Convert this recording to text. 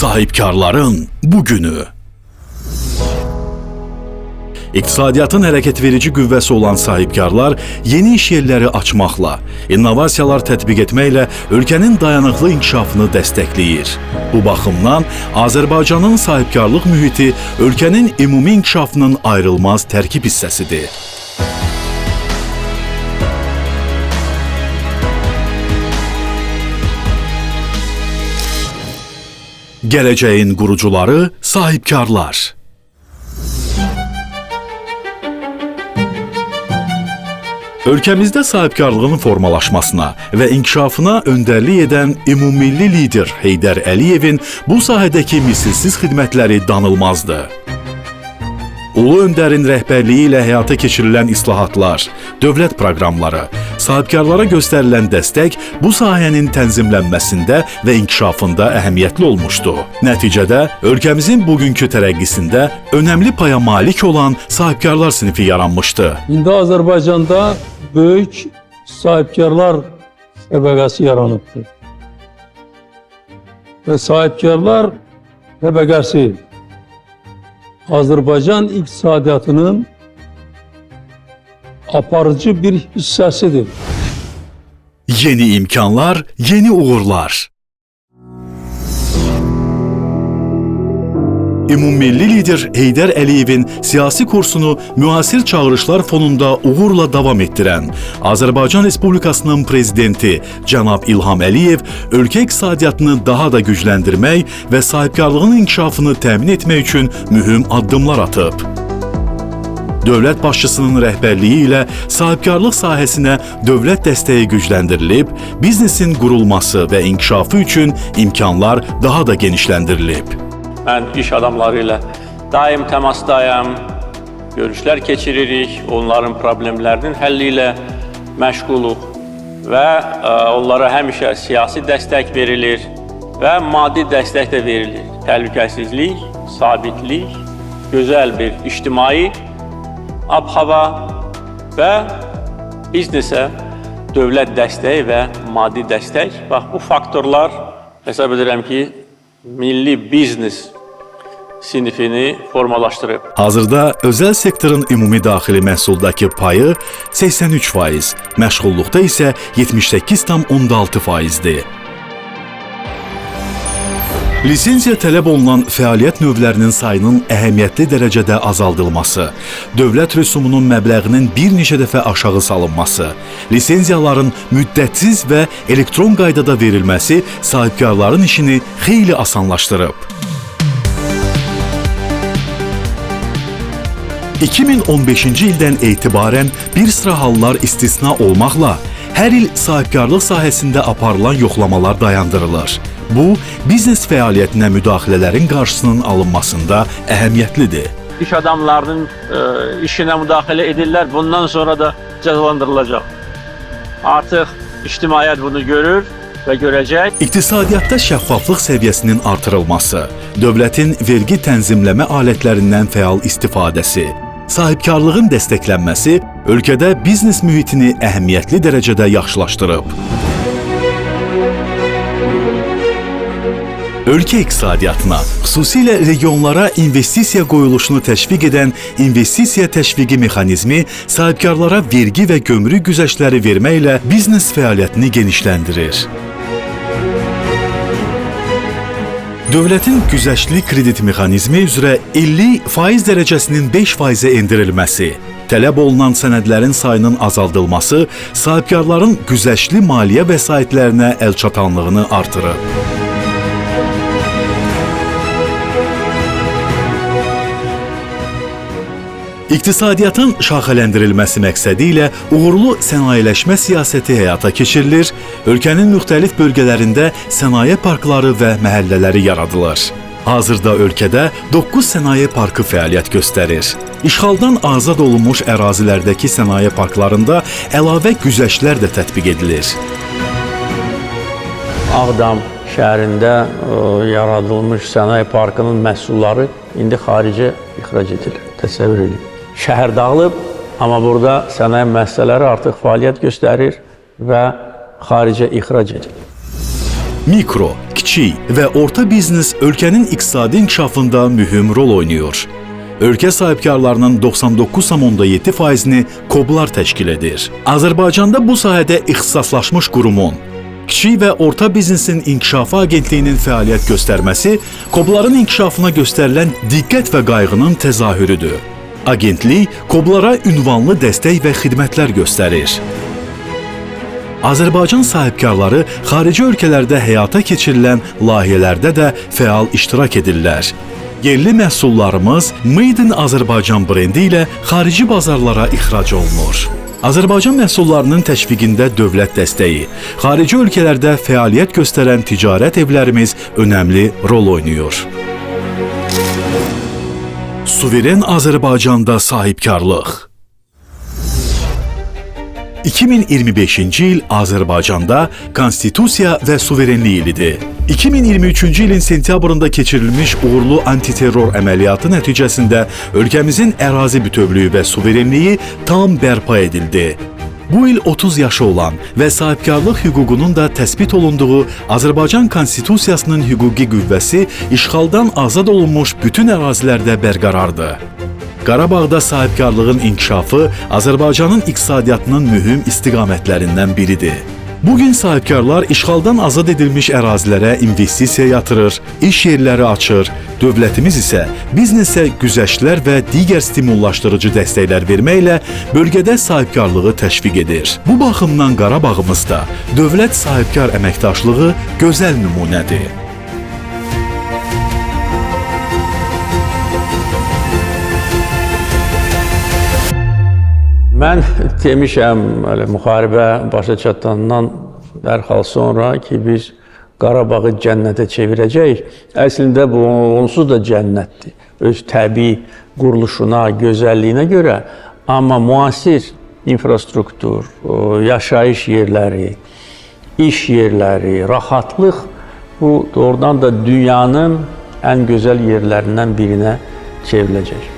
Sahibkarların bugünü. İqtisadiyyatın hərəkət verici qüvvəsi olan sahibkarlar yeni iş yerləri açmaqla, innovasiyalar tətbiq etməklə ölkənin dayanıqlı inkişafını dəstəkləyir. Bu baxımdan Azərbaycanın sahibkarlıq mühiti ölkənin ümumi inkişafının ayrılmaz tərkib hissəsidir. Gələcəyin qurucuları sahibkarlar. Ölkəmizdə sahibkarlığın formalaşmasına və inkişafına öndərlik edən ümummilli lider Heydər Əliyevin bu sahədəki misilsiz xidmətləri danılmazdır. Ulu öndərin rəhbərliyi ilə həyata keçirilən islahatlar, dövlət proqramları, sahibkarlara göstərilən dəstək bu sahənin tənzimlənməsində və inkişafında əhəmiyyətli olmuşdu. Nəticədə ölkəmizin bugünkü tərəqqisində önəmli paya malik olan sahibkarlar sinifi yaranmışdı. İndi Azərbaycanda böyük sahibkarlar təbəqəsi yaranıbdır. Və sahibkarlar təbəqəsi Azərbaycan iqtisadiyyatının aparıcı bir hissəsidir. Yeni imkanlar, yeni uğurlar. Ümummilli lider Heydər Əliyevin siyasi kursunu müasir çağırışlar fonunda uğurla davam etdirən Azərbaycan Respublikasının prezidenti cənab İlham Əliyev ölkə iqtisadiyyatını daha da gücləndirmək və sahibkarlığın inkişafını təmin etmək üçün mühüm addımlar atıb. Dövlət başçısının rəhbərliyi ilə sahibkarlıq sahəsinə dövlət dəstəyi gücləndirilib, biznesin qurulması və inkişafı üçün imkanlar daha da genişləndirilib. Mən iş adamları ilə daim təmasdayam, görüşlər keçiririk, onların problemlərinin həlli ilə məşğuluq və onlara həmişə siyasi dəstək verilir və maddi dəstək də verilir. Təhlükəsizlik, sabitlik, gözəl bir ictimai ab-hava və biznesə dövlət dəstəyi və maddi dəstək. Bax, bu faktorlar hesab edirəm ki, milli biznes sinifini formalaşdırıb. Hazırda özəl sektorun ümumi daxili məhsuldakı payı 83%, məşğulluqda isə 78,6%dir. Lisenziya tələb olunan fəaliyyət növlərinin sayının əhəmiyyətli dərəcədə azaldılması, dövlət rüsumunun məbləğinin bir neçə dəfə aşağı salınması, lisenziyaların müddətsiz və elektron qaydada verilməsi sahibkarların işini xeyli asanlaşdırıb. 2015-ci ildən etibarən bir sıra hallar istisna olmaqla hər il sahibkarlıq sahəsində aparılan yoxlamalar dayandırılır. Bu, biznes fəaliyyətinə müdaxilələrin qarşısının alınmasında əhəmiyyətlidir. İş adamlarının işinə müdaxilə edirlər, bundan sonra da cəzalandırılacaq. Artıq ictimaiyyət bunu görür və görəcək. İqtisadiyyatda şəffaflıq səviyyəsinin artırılması, dövlətin vergi tənzimləmə alətlərindən fəal istifadəsi, sahibkarlığın dəstəklənməsi ölkədə biznes mühitini əhəmiyyətli dərəcədə yaxşılaşdırıb. Ölkə iqtisadiyyatına, xüsusilə regionlara investisiya qoyuluşunu təşviq edən investisiya təşviqi mexanizmi sahibkarlara vergi və gömrük güzəştləri verməklə biznes fəaliyyətini genişləndirir. Dövlətin güzəştli kredit mexanizmi üzrə illik faiz dərəcəsinin 5%-ə endirilməsi, tələb olunan sənədlərin sayının azaldılması sahibkarların güzəştli maliyyə vəsaitlərinə əlçatanlığını artırır. İqtisadiyyatın şaxələndirilməsi məqsədi ilə uğurlu sənayeləşmə siyasəti həyata keçirilir, ölkənin müxtəlif bölgələrində sənaye parkları və məhəllələri yaradılır. Hazırda ölkədə 9 sənaye parkı fəaliyyət göstərir. İşğaldan azad olunmuş ərazilərdəki sənaye parklarında əlavə güzəştlər də tətbiq edilir. Ağdam şəhərində yaradılmış sənaye parkının məhsulları indi xaricə ixrac edilir. Təsəvvür edin. Şəhər dağılıb, amma burada sənaye müəssisələri artıq fəaliyyət göstərir və xaricə ixrac edilir. Mikro, kiçik və orta biznes ölkənin iqtisadi inkişafında mühüm rol oynayır. Ölkə sahibkarlarının 99,7%-ni KOB-lar təşkil edir. Azərbaycanda bu sahədə ixtisaslaşmış qurumun, Kiçik və orta biznesin inkişafı agentliyinin fəaliyyət göstərməsi KOB-ların inkişafına göstərilən diqqət və qayğının təzahürüdür. Agentlik KOB-lara ünvanlı dəstək və xidmətlər göstərir. Azərbaycan sahibkarları xarici ölkələrdə həyata keçirilən layihələrdə də fəal iştirak edirlər. Yerli məhsullarımız Made in Azərbaycan brendi ilə xarici bazarlara ixrac olunur. Azərbaycan məhsullarının təşviqində dövlət dəstəyi, xarici ölkələrdə fəaliyyət göstərən ticarət evlərimiz önəmli rol oynayır. Suveren Azərbaycanda sahibkarlıq. 2025-ci il Azərbaycanda konstitusiya və suverenlik ilidir. 2023-cü ilin sentyabrında keçirilmiş uğurlu antiterror əməliyyatı nəticəsində ölkəmizin ərazi bütövlüyü və suverenliyi tam bərpa edildi. Bu il 30 yaşı olan və sahibkarlıq hüququnun da təsbit olunduğu Azərbaycan konstitusiyasının hüquqi qüvvəsi işğaldan azad olunmuş bütün ərazilərdə bərqərardır. Qarabağda sahibkarlığın inkişafı Azərbaycanın iqtisadiyyatının mühüm istiqamətlərindən biridir. Bugün sahibkarlar işğaldan azad edilmiş ərazilərə investisiya yatırır, iş yerləri açır, dövlətimiz isə biznesə güzəştlər və digər stimullaşdırıcı dəstəklər verməklə bölgədə sahibkarlığı təşviq edir. Bu baxımdan Qarabağımızda dövlət sahibkar əməkdaşlığı gözəl nümunədir. Mən demişəm, müharibə başa çatandan dərhal sonra ki, biz Qarabağı cənnətə çevirəcəyik. Əslində bu onsuz da cənnətdir. Öz təbii quruluşuna, gözəlliyinə görə. Amma müasir infrastruktur, yaşayış yerləri, iş yerləri, rahatlıq bu doğrudan da dünyanın ən gözəl yerlərindən birinə çevriləcək.